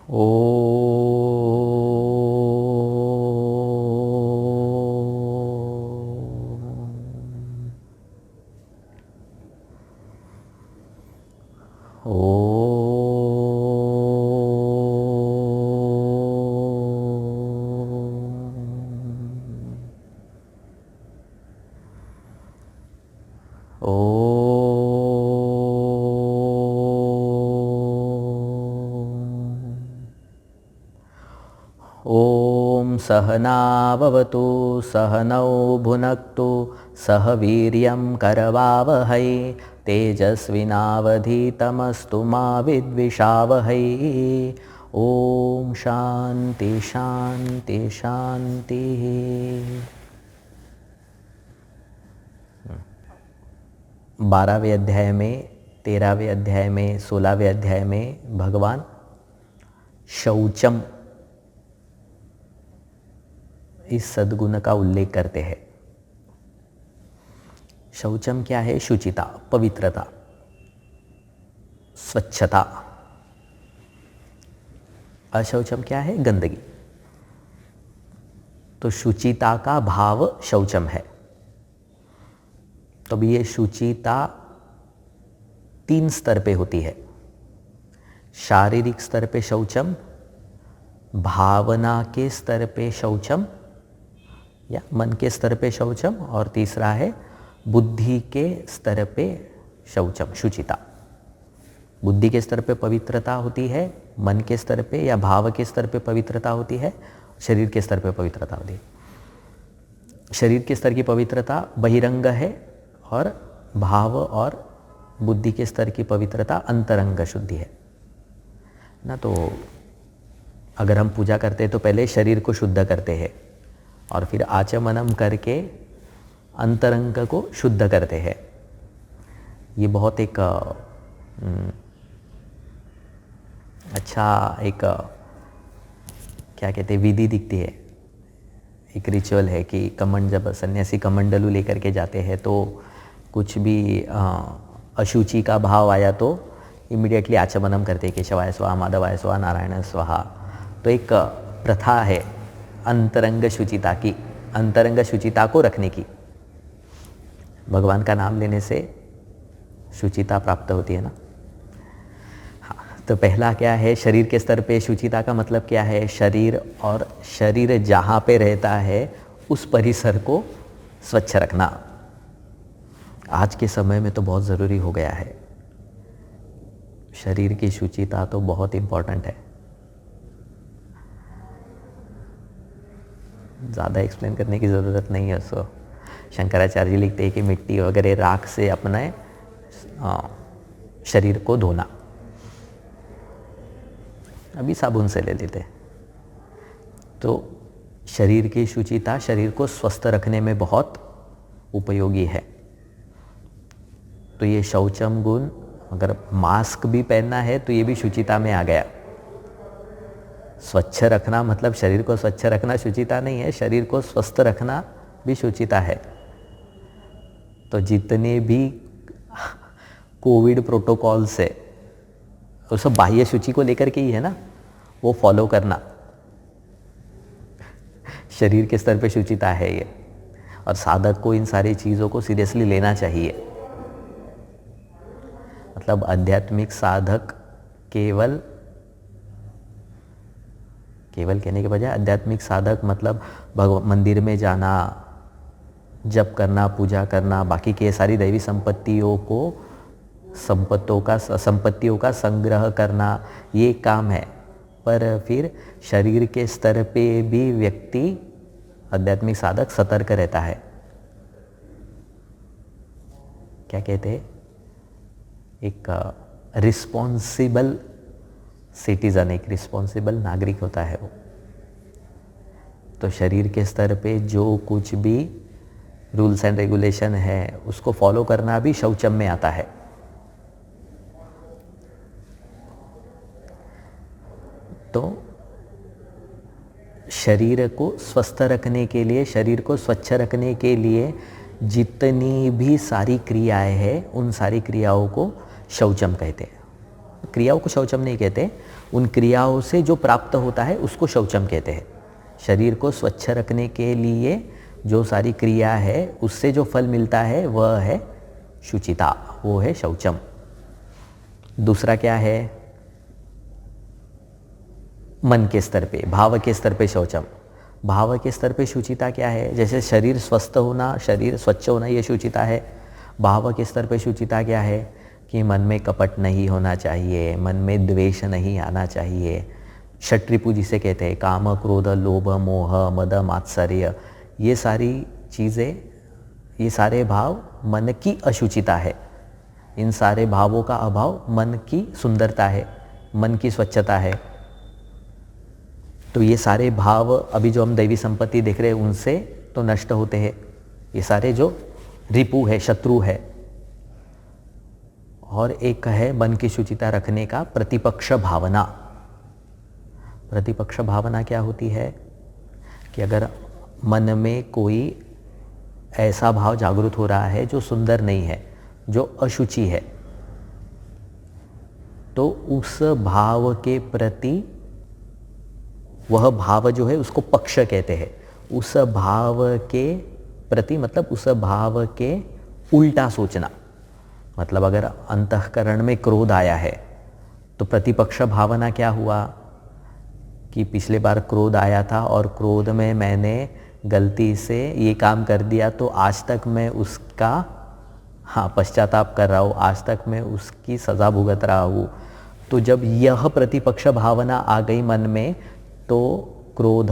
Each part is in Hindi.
ओ ॐ सहनाववतु सहनौ भुनक्तु सह वीर्यं करवावहै तेजस्विनावधीतमस्तु मा विद्विषावहै। ओम शांति शांति शांति। 12वें अध्याय में, 13वें अध्याय में, 16वें अध्याय में भगवान शौचम इस सद्गुण का उल्लेख करते हैं। शौचम क्या है? शुचिता, पवित्रता, स्वच्छता। अशौचम क्या है? गंदगी। तो शुचिता का भाव शौचम है। तो ये शुचिता 3 स्तर पे होती है। शारीरिक स्तर पे शौचम, भावना के स्तर पे शौचम या मन के स्तर पे शौचम, और तीसरा है बुद्धि के स्तर पे शौचम, शुचिता। बुद्धि के स्तर पे पवित्रता होती है, मन के स्तर पे या भाव के स्तर पे पवित्रता होती है, शरीर के स्तर पे पवित्रता होती है। शरीर के स्तर की पवित्रता बहिरंग है और भाव और बुद्धि के स्तर की पवित्रता अंतरंग शुद्धि है ना। तो अगर हम पूजा करते हैं तो पहले शरीर को शुद्ध करते हैं और फिर आचमनम करके अंतरंग को शुद्ध करते हैं। ये बहुत एक अच्छा एक क्या कहते हैं, विधि दिखती है, एक रिचुअल है कि जब सन्यासी कमंडलू लेकर के जाते हैं तो कुछ भी अशुचि का भाव आया तो इमीडिएटली आचमनम करते हैं, केशवाय स्वाहा, माधवाय स्वाहा, नारायण स्वाहा। तो एक प्रथा है अंतरंग शुचिता की, अंतरंग शुचिता को रखने की। भगवान का नाम लेने से शुचिता प्राप्त होती है ना। हाँ, तो पहला क्या है? शरीर के स्तर पे शुचिता का मतलब क्या है? शरीर और शरीर जहाँ पे रहता है उस परिसर को स्वच्छ रखना आज के समय में तो बहुत ज़रूरी हो गया है। शरीर की शुचिता तो बहुत इम्पोर्टेंट है। ज़्यादा एक्सप्लेन करने की ज़रूरत नहीं है उसको। शंकराचार्य जी लिखते हैं कि मिट्टी वगैरह राख से अपने शरीर को धोना, अभी साबुन से ले लेते। तो शरीर की शुचिता शरीर को स्वस्थ रखने में बहुत उपयोगी है। तो ये शौचम गुण, अगर मास्क भी पहनना है तो ये भी शुचिता में आ गया। स्वच्छ रखना मतलब शरीर को स्वच्छ रखना शुचिता नहीं है, शरीर को स्वस्थ रखना भी शुचिता है। तो जितने भी कोविड प्रोटोकॉल्स है वो सब बाह्य शुचि को लेकर के ही है ना, वो फॉलो करना। शरीर के स्तर पे शुचिता है ये, और साधक को इन सारी चीज़ों को सीरियसली लेना चाहिए। मतलब आध्यात्मिक साधक केवल कहने के बजाय आध्यात्मिक साधक मतलब मंदिर में जाना, जप करना, पूजा करना, बाकी के सारी दैवी संपत्तियों का संग्रह करना, ये काम है। पर फिर शरीर के स्तर पे भी व्यक्ति, आध्यात्मिक साधक सतर्क रहता है। क्या कहते हैं? एक रिस्पॉन्सिबल सिटीजन, एक रिस्पॉन्सिबल नागरिक होता है वो। तो शरीर के स्तर पे जो कुछ भी रूल्स एंड रेगुलेशन है उसको फॉलो करना भी शौचम में आता है। तो शरीर को स्वस्थ रखने के लिए, शरीर को स्वच्छ रखने के लिए जितनी भी सारी क्रियाएं हैं उन सारी क्रियाओं को शौचम कहते हैं। क्रियाओं को शौचम नहीं कहते, उन क्रियाओं से जो प्राप्त होता है उसको शौचम कहते हैं। शरीर को स्वच्छ रखने के लिए जो सारी क्रिया है उससे जो फल मिलता है वह है शुचिता, वो है शौचम। दूसरा क्या है? मन के स्तर पे, भाव के स्तर पे शौचम। भाव के स्तर पे शुचिता क्या है? जैसे शरीर स्वस्थ होना, शरीर स्वच्छ होना, ये शुचिता है। भाव के स्तर पे शुचिता क्या है? कि मन में कपट नहीं होना चाहिए, मन में द्वेष नहीं आना चाहिए। षट्रिपु जिसे कहते हैं, काम, क्रोध, लोभ, मोह, मद, मात्सर्य, ये सारी चीज़ें, ये सारे भाव मन की अशुचिता है। इन सारे भावों का अभाव मन की सुंदरता है, मन की स्वच्छता है। तो ये सारे भाव अभी जो हम दैवी संपत्ति देख रहे हैं उनसे तो नष्ट होते हैं। ये सारे जो रिपु है, शत्रु है। और एक है मन की शुचिता रखने का प्रतिपक्ष भावना। प्रतिपक्ष भावना क्या होती है? कि अगर मन में कोई ऐसा भाव जागृत हो रहा है जो सुंदर नहीं है, जो अशुचि है, तो उस भाव के प्रति, वह भाव जो है उसको पक्ष कहते हैं। उस भाव के प्रति मतलब उस भाव के उल्टा सोचना। मतलब अगर अंतःकरण में क्रोध आया है तो प्रतिपक्ष भावना क्या हुआ? कि पिछले बार क्रोध आया था और क्रोध में मैंने गलती से ये काम कर दिया, तो आज तक मैं उसका पश्चाताप कर रहा हूँ, आज तक मैं उसकी सज़ा भुगत रहा हूँ। तो जब यह प्रतिपक्ष भावना आ गई मन में तो क्रोध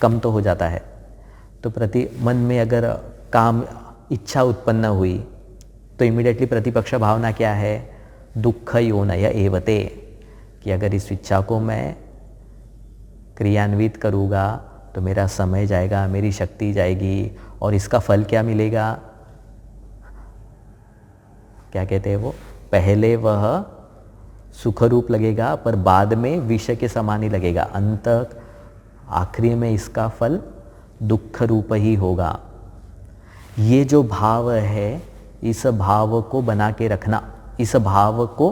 कम तो हो जाता है। तो मन में अगर काम, इच्छा उत्पन्न हुई तो इमीडिएटली प्रतिपक्ष भावना क्या है? दुख योनय एवते, कि अगर इस इच्छा को मैं क्रियान्वित करूँगा तो मेरा समय जाएगा, मेरी शक्ति जाएगी, और इसका फल क्या मिलेगा? क्या कहते हैं वो? पहले वह सुख रूप लगेगा पर बाद में विष के समान ही लगेगा। अंत आखिरी में इसका फल दुख रूप ही होगा। ये जो भाव है, इस भाव को बना के रखना, इस भाव को,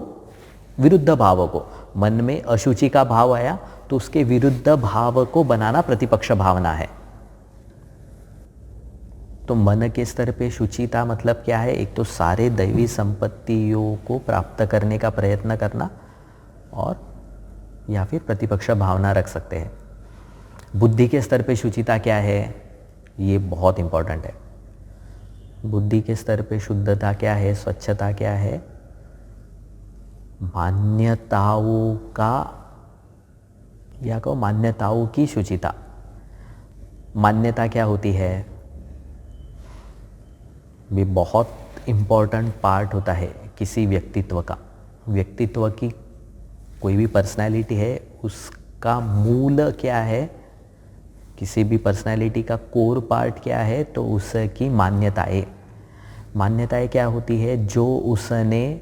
विरुद्ध भाव को, मन में अशुचि का भाव आया तो उसके विरुद्ध भाव को बनाना प्रतिपक्ष भावना है। तो मन के स्तर पे शुचिता मतलब क्या है? एक तो सारे दैवी संपत्तियों को प्राप्त करने का प्रयत्न करना, और या फिर प्रतिपक्ष भावना रख सकते हैं। बुद्धि के स्तर पे शुचिता क्या है? ये बहुत इंपॉर्टेंट है। बुद्धि के स्तर पे शुद्धता क्या है, स्वच्छता क्या है? मान्यताओं का, या कहो मान्यताओं की शुचिता। मान्यता क्या होती है? भी बहुत इम्पॉर्टेंट पार्ट होता है किसी व्यक्तित्व का। व्यक्तित्व की कोई भी पर्सनालिटी है, उसका मूल क्या है? किसी भी पर्सनालिटी का कोर पार्ट क्या है? तो उसकी मान्यताएं। मान्यताएं क्या होती है? जो उसने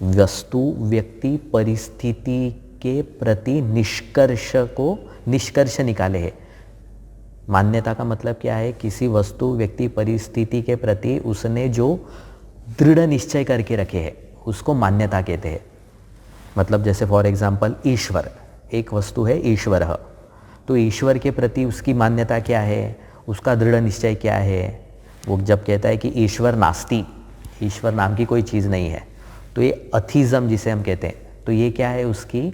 वस्तु, व्यक्ति, परिस्थिति के प्रति निष्कर्ष निकाले हैं। मान्यता का मतलब क्या है? किसी वस्तु, व्यक्ति, परिस्थिति के प्रति उसने जो दृढ़ निश्चय करके रखे हैं उसको मान्यता कहते हैं। मतलब जैसे फॉर एग्जाम्पल ईश्वर, एक वस्तु है ईश्वर, तो ईश्वर के प्रति उसकी मान्यता क्या है? उसका दृढ़ निश्चय क्या है? वो जब कहता है कि ईश्वर नास्ति, ईश्वर नाम की कोई चीज़ नहीं है, तो ये अथीज़म जिसे हम कहते हैं, तो ये क्या है? उसकी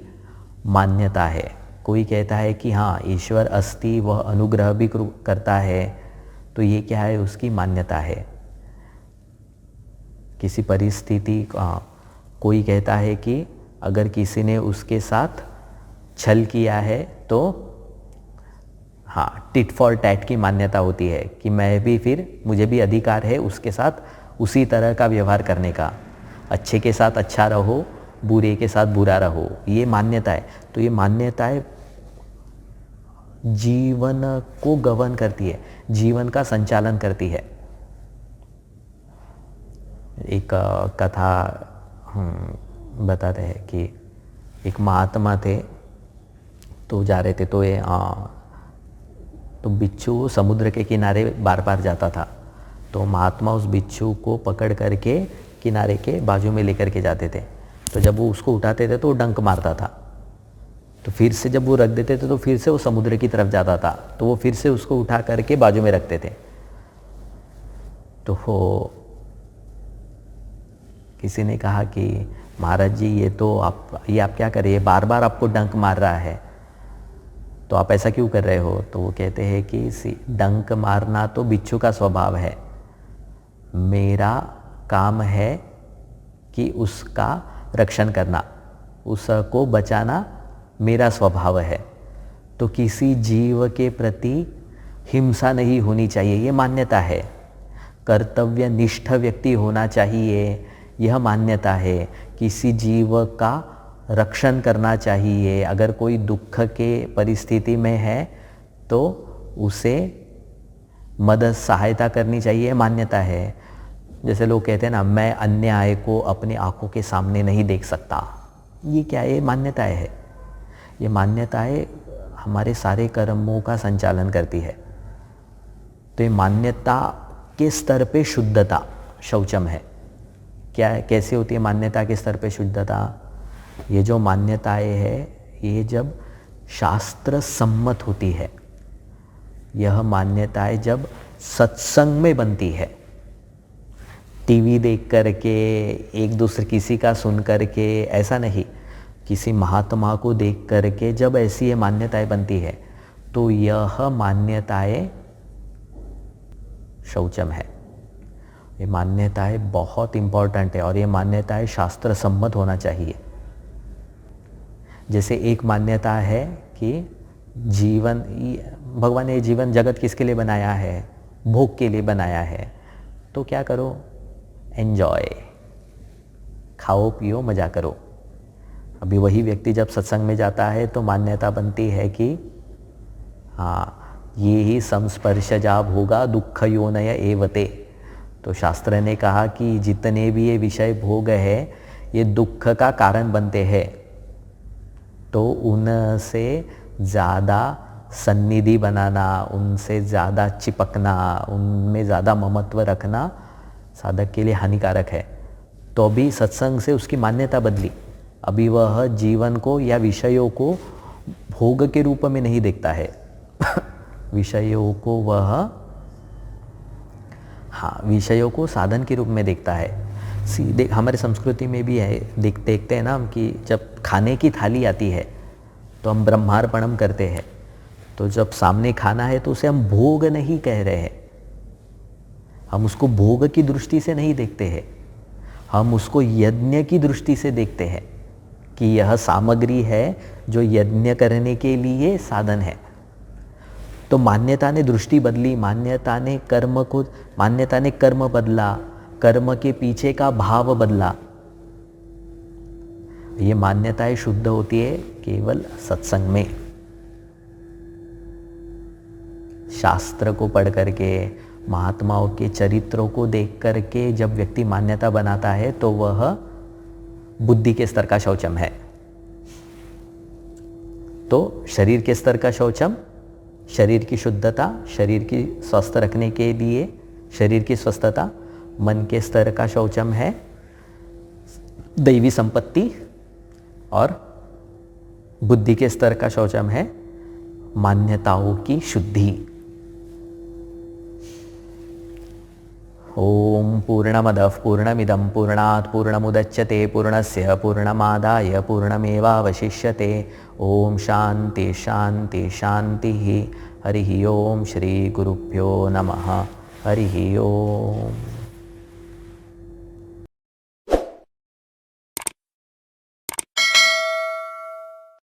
मान्यता है। कोई कहता है कि हाँ ईश्वर अस्ति, वह अनुग्रह भी करता है, तो ये क्या है? उसकी मान्यता है। किसी परिस्थिति, कोई कहता है कि अगर किसी ने उसके साथ छल किया है तो हाँ, टिट फॉर टैट की मान्यता होती है कि मैं भी, फिर मुझे भी अधिकार है उसके साथ उसी तरह का व्यवहार करने का। अच्छे के साथ अच्छा रहो, बुरे के साथ बुरा रहो, ये मान्यता है। तो ये मान्यताएं जीवन को गवर्न करती है, जीवन का संचालन करती है। एक कथा बताते हैं कि एक महात्मा थे, तो जा रहे थे, तो बिच्छू समुद्र के किनारे बार बार जाता था। तो महात्मा उस बिच्छू को पकड़ करके किनारे के बाजू में लेकर के जाते थे। तो जब वो उसको उठाते थे तो वो डंक मारता था, तो फिर से जब वो रख देते थे तो फिर से वो समुद्र की तरफ जाता था, तो वो फिर से उसको उठा करके बाजू में रखते थे। तो वो किसी ने कहा कि महाराज जी ये आप क्या कर रहे हैं, बार बार आपको डंक मार रहा है, तो आप ऐसा क्यों कर रहे हो? तो वो कहते हैं कि डंक मारना तो बिच्छू का स्वभाव है, मेरा काम है कि उसका रक्षण करना, उसको बचाना मेरा स्वभाव है। तो किसी जीव के प्रति हिंसा नहीं होनी चाहिए, ये मान्यता है। कर्तव्य निष्ठ व्यक्ति होना चाहिए, यह मान्यता है। किसी जीव का रक्षण करना चाहिए, अगर कोई दुख के परिस्थिति में है तो उसे मदद सहायता करनी चाहिए, मान्यता है। जैसे लोग कहते हैं ना, मैं अन्याय को अपनी आंखों के सामने नहीं देख सकता, ये क्या है? मान्यताएं है। ये मान्यताएं हमारे सारे कर्मों का संचालन करती है। तो ये मान्यता के स्तर पे शुद्धता शौचम है। क्या कैसे होती है मान्यता के स्तर पे शुद्धता? ये जो मान्यताएं है ये जब शास्त्र सम्मत होती है, यह मान्यताएं जब सत्संग में बनती है, टीवी देख करके, एक दूसरे किसी का सुन करके, ऐसा नहीं, किसी महात्मा को देख करके जब ऐसी ये मान्यताएं बनती है तो यह मान्यताएं शौचम है। ये मान्यताएं बहुत इम्पॉर्टेंट है और ये मान्यताएं शास्त्र सम्मत होना चाहिए। जैसे एक मान्यता है कि भगवान ने जीवन जगत किसके लिए बनाया है? भोग के लिए बनाया है। तो क्या करो? एंजॉय, खाओ पियो मजा करो। अभी वही व्यक्ति जब सत्संग में जाता है तो मान्यता बनती है कि हाँ, ये ही संस्पर्शजा भोगा दुख योनय एवते। तो शास्त्र ने कहा कि जितने भी ये विषय भोग है ये दुख का कारण बनते हैं, तो उनसे ज़्यादा सन्निधि बनाना, उनसे ज़्यादा चिपकना, उनमें ज़्यादा ममत्व रखना साधक के लिए हानिकारक है। तो अभी सत्संग से उसकी मान्यता बदली। अभी वह जीवन को या विषयों को भोग के रूप में नहीं देखता है विषयों को वह विषयों को साधन के रूप में देखता है। सीधे हमारे संस्कृति में भी है, देखते हैं ना हम कि जब खाने की थाली आती है तो हम ब्रह्मार्पणम करते हैं। तो जब सामने खाना है तो उसे हम भोग नहीं कह रहे हैं, हम उसको भोग की दृष्टि से नहीं देखते हैं, हम उसको यज्ञ की दृष्टि से देखते हैं कि यह सामग्री है जो यज्ञ करने के लिए साधन है। तो मान्यता ने दृष्टि बदली, मान्यता ने कर्म बदला, कर्म के पीछे का भाव बदला। ये मान्यताएं शुद्ध होती है केवल सत्संग में, शास्त्र को पढ़ करके, महात्माओं के चरित्रों को देख करके जब व्यक्ति मान्यता बनाता है तो वह बुद्धि के स्तर का शौचम है। तो शरीर के स्तर का शौचम, शरीर की शुद्धता, शरीर की स्वस्थ रखने के लिए शरीर की स्वस्थता। मन के स्तर का शौचम है दैवी संपत्ति, और बुद्धि के स्तर का शौचम है मान्यताओं की शुद्धि। ओम पूर्णमदः पूर्णमिदं पूर्णात् पूर्णमुदच्यते पूर्णस्य पूर्णमादाय पूर्णमेवावशिष्यते। ओम शांति शांति शांति। हरि ओम। श्री गुरुभ्यो नमः। हरि ओम।